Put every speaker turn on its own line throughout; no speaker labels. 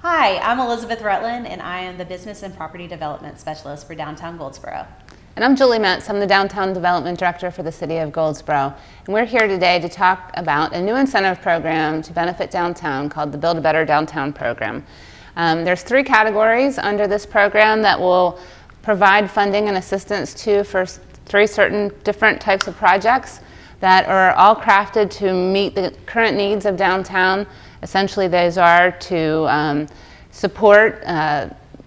Hi, I'm Elizabeth Rutland, and I am the Business and Property Development Specialist for Downtown Goldsboro.
And I'm Julie Metz. I'm the Downtown Development Director for the City of Goldsboro. And we're here today to talk about a new incentive program to benefit downtown called the Build a Better Downtown program. There's 3 categories under this program that will provide funding and assistance to for 3 certain different types of projects that are all crafted to meet the current needs of downtown. Essentially, those are to support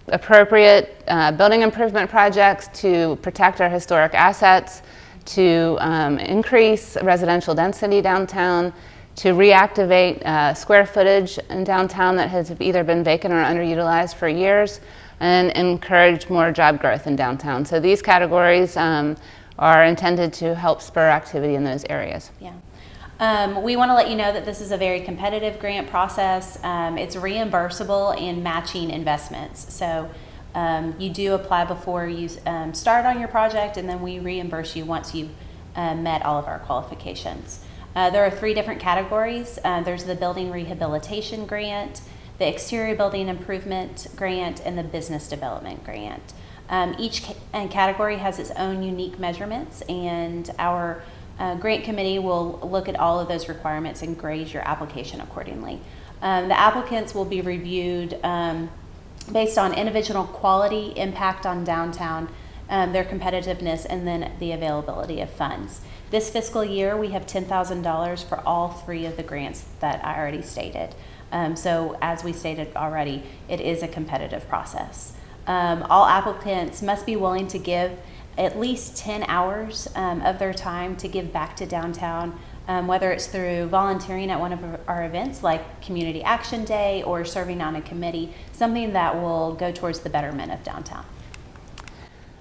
appropriate building improvement projects, to protect our historic assets, to increase residential density downtown, to reactivate square footage in downtown that has either been vacant or underutilized for years, and encourage more job growth in downtown. So these categories are intended to help spur activity in those areas.
Yeah. We want to let you know that this is a very competitive grant process. It's reimbursable and matching investments. So you do apply before you start on your project, and then we reimburse you once you've met all of our qualifications. There are 3 different categories. There's the Building Rehabilitation Grant, the Exterior Building Improvement Grant, and the Business Development Grant. Each category has its own unique measurements, and our grant committee will look at all of those requirements and grade your application accordingly. The applicants will be reviewed based on individual quality, impact on downtown, their competitiveness, and then the availability of funds. This fiscal year, we have $10,000 for all 3 of the grants that I already stated. So as we stated already, it is a competitive process. All applicants must be willing to give at least 10 hours of their time to give back to downtown, whether it's through volunteering at one of our events like Community Action Day or serving on a committee, something that will go towards the betterment of downtown.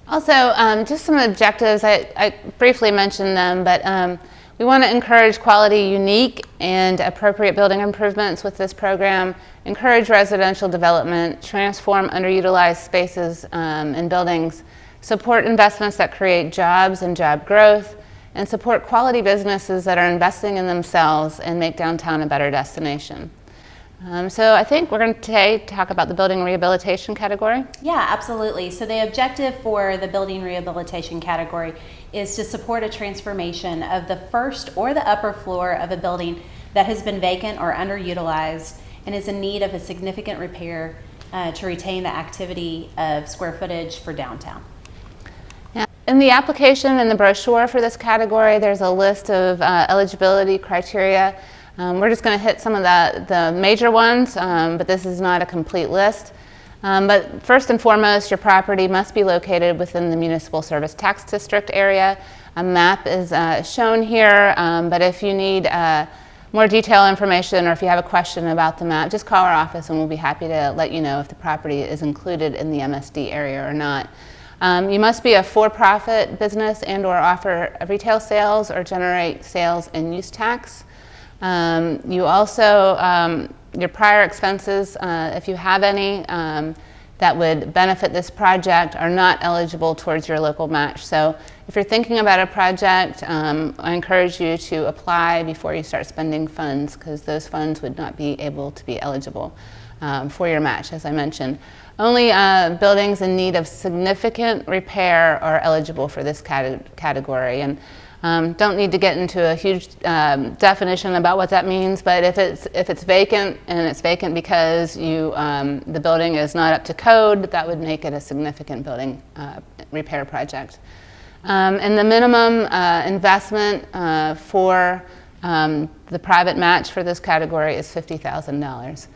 Also, just some objectives, I briefly mentioned them, but we want to encourage quality, unique, and appropriate building improvements with this program, encourage residential development, transform underutilized spaces and buildings, support investments that create jobs and job growth, and support quality businesses that are investing in themselves and make downtown a better destination. So I think we're going to today talk about the building rehabilitation category.
Yeah, absolutely. So the objective for the building rehabilitation category is to support a transformation of the first or the upper floor of a building that has been vacant or underutilized and is in need of a significant repair to retain the activity of square footage for downtown.
In the application and the brochure for this category, there's a list of eligibility criteria. We're just going to hit some of the major ones, but this is not a complete list. But first and foremost, your property must be located within the municipal service tax district area. A map is shown here, but if you need more detailed information or if you have a question about the map, just call our office and we'll be happy to let you know if the property is included in the MSD area or not. You must be a for-profit business and or offer retail sales or generate sales and use tax. You also, your prior expenses, if you have any, that would benefit this project are not eligible towards your local match. So if you're thinking about a project, I encourage you to apply before you start spending funds, because those funds would not be able to be eligible for your match, as I mentioned. Only buildings in need of significant repair are eligible for this category. And don't need to get into a huge definition about what that means, but if it's vacant and it's vacant because the building is not up to code, that would make it a significant building repair project. And the minimum investment for the private match for this category is $50,000.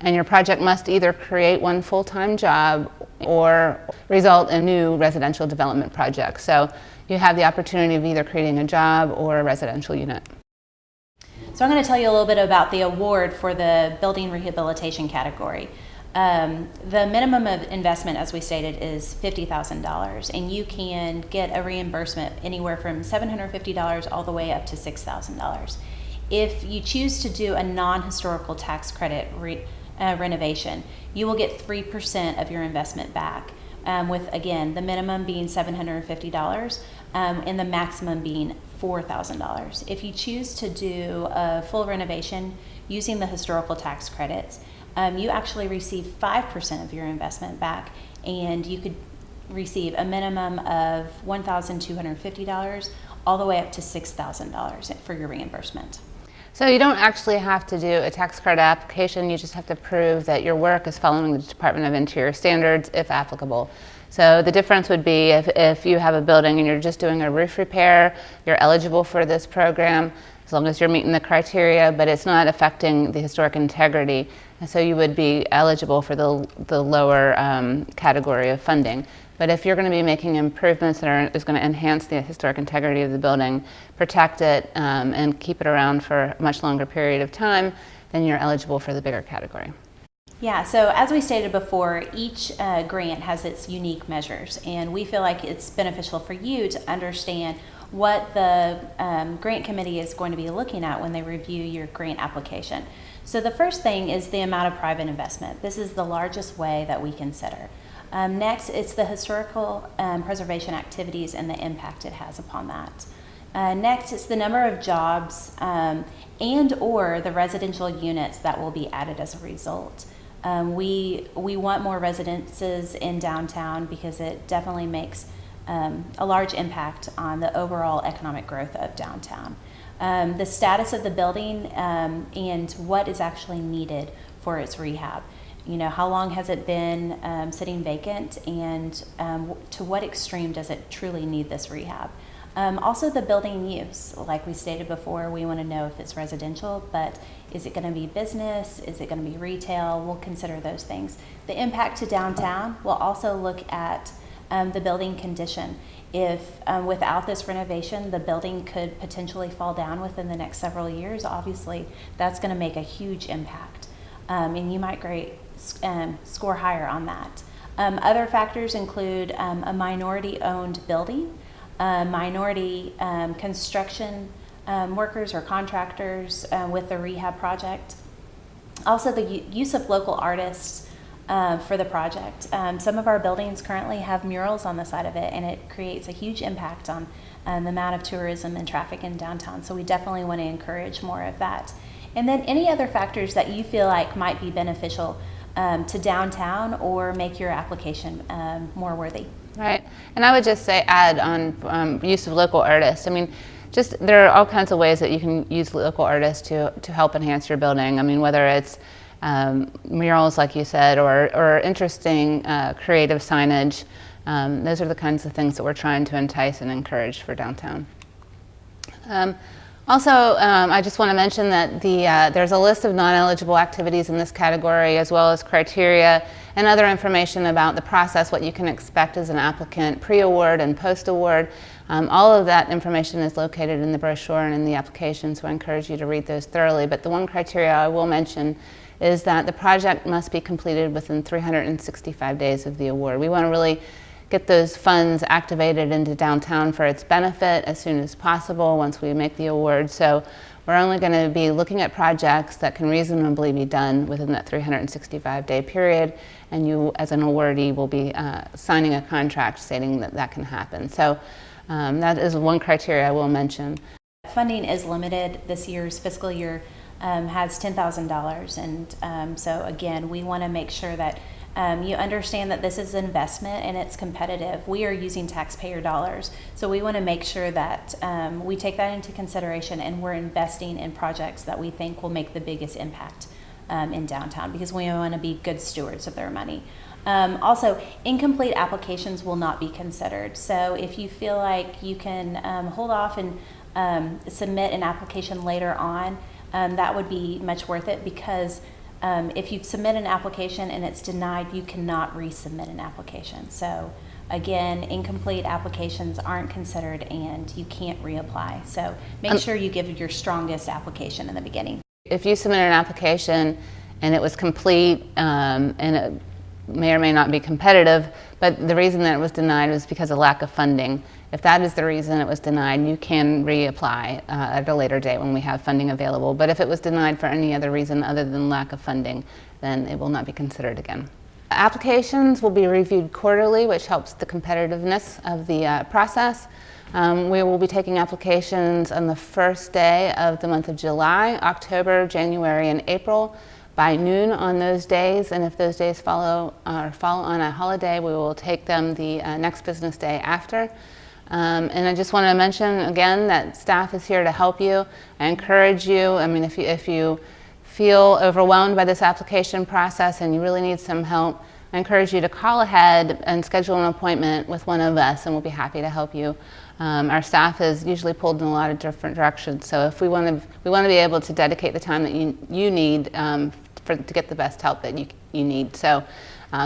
And your project must either create one full-time job or result in new residential development projects. So you have the opportunity of either creating a job or a residential unit.
So I'm going to tell you a little bit about the award for the building rehabilitation category. The minimum of investment, as we stated, is $50,000, and you can get a reimbursement anywhere from $750 all the way up to $6,000. If you choose to do a non-historical tax credit renovation, you will get 3% of your investment back, with, again, the minimum being $750 and the maximum being $4,000. If you choose to do a full renovation using the historical tax credits, you actually receive 5% of your investment back, and you could receive a minimum of $1,250 all the way up to $6,000 for your reimbursement.
So you don't actually have to do a tax credit application, you just have to prove that your work is following the Department of Interior standards, if applicable. So the difference would be if you have a building and you're just doing a roof repair, you're eligible for this program as long as you're meeting the criteria, but it's not affecting the historic integrity. And so you would be eligible for the lower category of funding. But if you're going to be making improvements that is going to enhance the historic integrity of the building, protect it, and keep it around for a much longer period of time, then you're eligible for the bigger category.
Yeah, so as we stated before, each grant has its unique measures, and we feel like it's beneficial for you to understand what the grant committee is going to be looking at when they review your grant application. So the first thing is the amount of private investment. This is the largest way that we consider. Next, it's the historical preservation activities and the impact it has upon that. Next, it's the number of jobs and or the residential units that will be added as a result. We want more residences in downtown because it definitely makes a large impact on the overall economic growth of downtown. The status of the building and what is actually needed for its rehab. You know, how long has it been sitting vacant, and to what extreme does it truly need this rehab? Also the building use, like we stated before, we want to know if it's residential, but is it going to be business? Is it going to be retail? We'll consider those things. The impact to downtown, we'll also look at the building condition. If without this renovation, the building could potentially fall down within the next several years, obviously that's going to make a huge impact. And you might score higher on that. Other factors include a minority-owned building, minority construction workers or contractors with the rehab project. Also the use of local artists for the project. Some of our buildings currently have murals on the side of it, and it creates a huge impact on the amount of tourism and traffic in downtown. So we definitely want to encourage more of that. And then any other factors that you feel like might be beneficial to downtown or make your application more worthy.
Right, and I would just say add on use of local artists. I mean, just there are all kinds of ways that you can use local artists to help enhance your building. I mean, whether it's murals, like you said, or interesting creative signage. Those are the kinds of things that we're trying to entice and encourage for downtown. Also, I just want to mention that there's a list of non-eligible activities in this category, as well as criteria and other information about the process, what you can expect as an applicant pre-award and post-award. All of that information is located in the brochure and in the application, so I encourage you to read those thoroughly. But the one criteria I will mention is that the project must be completed within 365 days of the award. We want to really get those funds activated into downtown for its benefit as soon as possible once we make the award. So we're only going to be looking at projects that can reasonably be done within that 365-day period, and you as an awardee will be signing a contract stating that that can happen. So that is one criteria I will mention.
Funding is limited. This year's fiscal year has $10,000, and so again, we want to make sure that you understand that this is an investment and it's competitive. We are using taxpayer dollars, so we want to make sure that we take that into consideration and we're investing in projects that we think will make the biggest impact in downtown, because we want to be good stewards of their money. Also, incomplete applications will not be considered. So if you feel like you can hold off and submit an application later on, that would be much worth it, because if you submit an application and it's denied, you cannot resubmit an application. So again, incomplete applications aren't considered and you can't reapply. So make sure you give your strongest application in the beginning.
If you submit an application and it was complete and it may or may not be competitive, but the reason that it was denied was because of lack of funding. If that is the reason it was denied, you can reapply at a later date when we have funding available. But if it was denied for any other reason other than lack of funding, then it will not be considered again. Applications will be reviewed quarterly, which helps the competitiveness of the process. We will be taking applications on the first day of the month of July, October, January, and April. by noon on those days, and if those days fall on a holiday, we will take them the next business day after. And I just want to mention again that staff is here to help you. I encourage you, I mean, if you feel overwhelmed by this application process and you really need some help, I encourage you to call ahead and schedule an appointment with one of us, and we'll be happy to help you. Our staff is usually pulled in a lot of different directions, so if we want to be able to dedicate the time that you need to get the best help that you need. So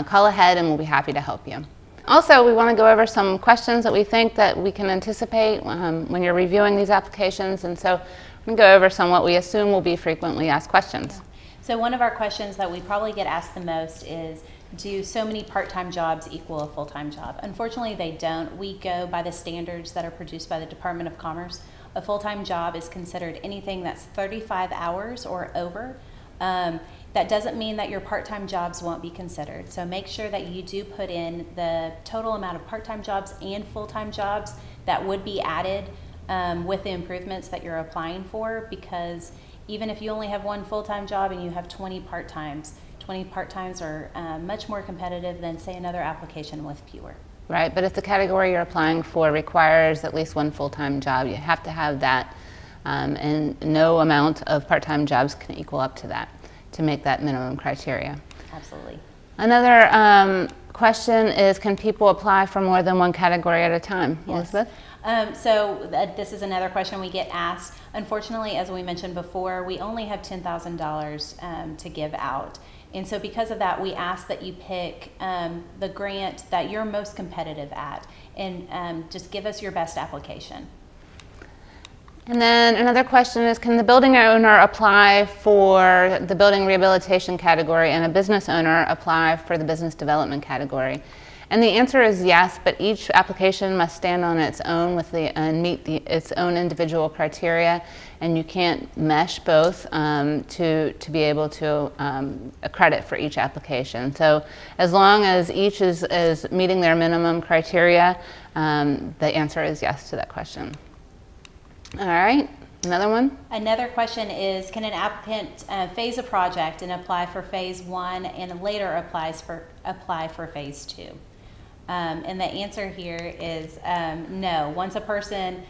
call ahead and we'll be happy to help you. Also, we want to go over some questions that we think that we can anticipate when you're reviewing these applications, and so we can go over some what we assume will be frequently asked questions.
Yeah. So one of our questions that we probably get asked the most is, do so many part-time jobs equal a full-time job? Unfortunately, they don't. We go by the standards that are produced by the Department of Commerce. A full-time job is considered anything that's 35 hours or over. That doesn't mean that your part-time jobs won't be considered. So make sure that you do put in the total amount of part-time jobs and full-time jobs that would be added with the improvements that you're applying for, because even if you only have one full-time job and you have 20 part-times, 20 part-times are much more competitive than, say, another application with fewer.
Right, but if the category you're applying for requires at least one full-time job, you have to have that, and no amount of part-time jobs can equal up to that to make that minimum criteria.
Absolutely.
Another question is, can people apply for more than one category at a time?
Yes.
Elizabeth?
This is another question we get asked. Unfortunately, as we mentioned before, we only have $10,000 to give out. And so because of that, we ask that you pick the grant that you're most competitive at, and just give us your best application.
And then another question is, can the building owner apply for the building rehabilitation category and a business owner apply for the business development category? And the answer is yes, but each application must stand on its own and meet its own individual criteria, and you can't mesh both to be able to accredit for each application. So as long as each is meeting their minimum criteria, the answer is yes to that question. All right, another one?
Another question is, can an applicant phase a project and apply for phase 1 and later apply for phase 2? And the answer here is no. Once a person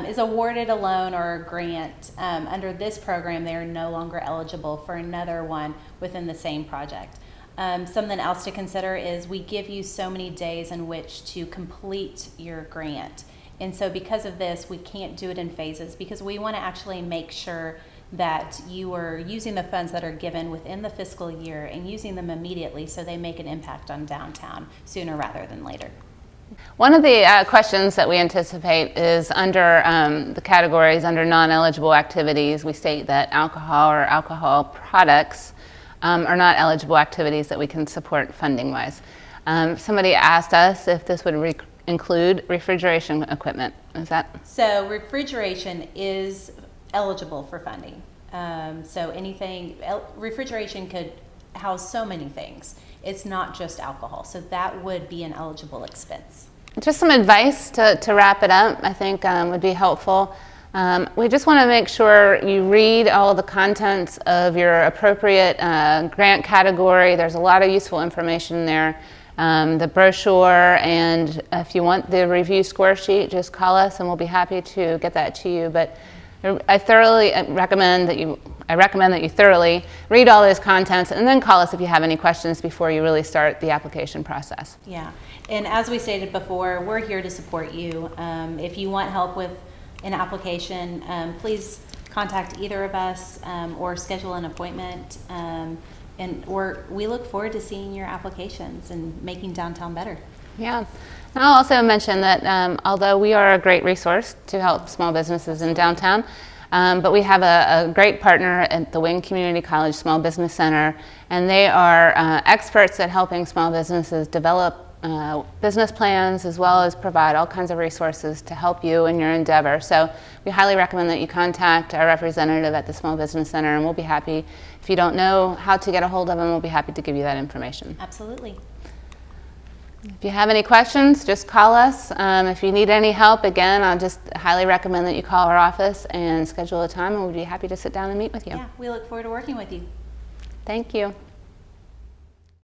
is awarded a loan or a grant under this program, they are no longer eligible for another one within the same project. Something else to consider is we give you so many days in which to complete your grant. And so because of this, we can't do it in phases, because we want to actually make sure that you are using the funds that are given within the fiscal year and using them immediately so they make an impact on downtown sooner rather than later.
One of the questions that we anticipate is under the categories under non-eligible activities. We state that alcohol or alcohol products are not eligible activities that we can support funding-wise. Somebody asked us if this would include refrigeration equipment. Is that?
So refrigeration is eligible for funding. Refrigeration could house so many things. It's not just alcohol. So that would be an eligible expense.
Just some advice to wrap it up, I think would be helpful. We just want to make sure you read all the contents of your appropriate grant category. There's a lot of useful information there. The brochure, and if you want the review score sheet, just call us and we'll be happy to get that to you. But I recommend that you thoroughly read all those contents and then call us if you have any questions before you really start the application process.
Yeah, and as we stated before, we're here to support you. If you want help with an application, please contact either of us or schedule an appointment. We look forward to seeing your applications and making downtown better.
Yeah. And I'll also mention that although we are a great resource to help small businesses in downtown, but we have a great partner at the Wayne Community College Small Business Center, and they are experts at helping small businesses develop business plans, as well as provide all kinds of resources to help you in your endeavor. So we highly recommend that you contact our representative at the Small Business Center, and we'll be happy. If you don't know how to get a hold of them, we'll be happy to give you that information.
Absolutely.
If you have any questions, just call us. If you need any help, again, I'll just highly recommend that you call our office and schedule a time, and we'll be happy to sit down and meet with you.
Yeah, we look forward to working with you.
Thank you.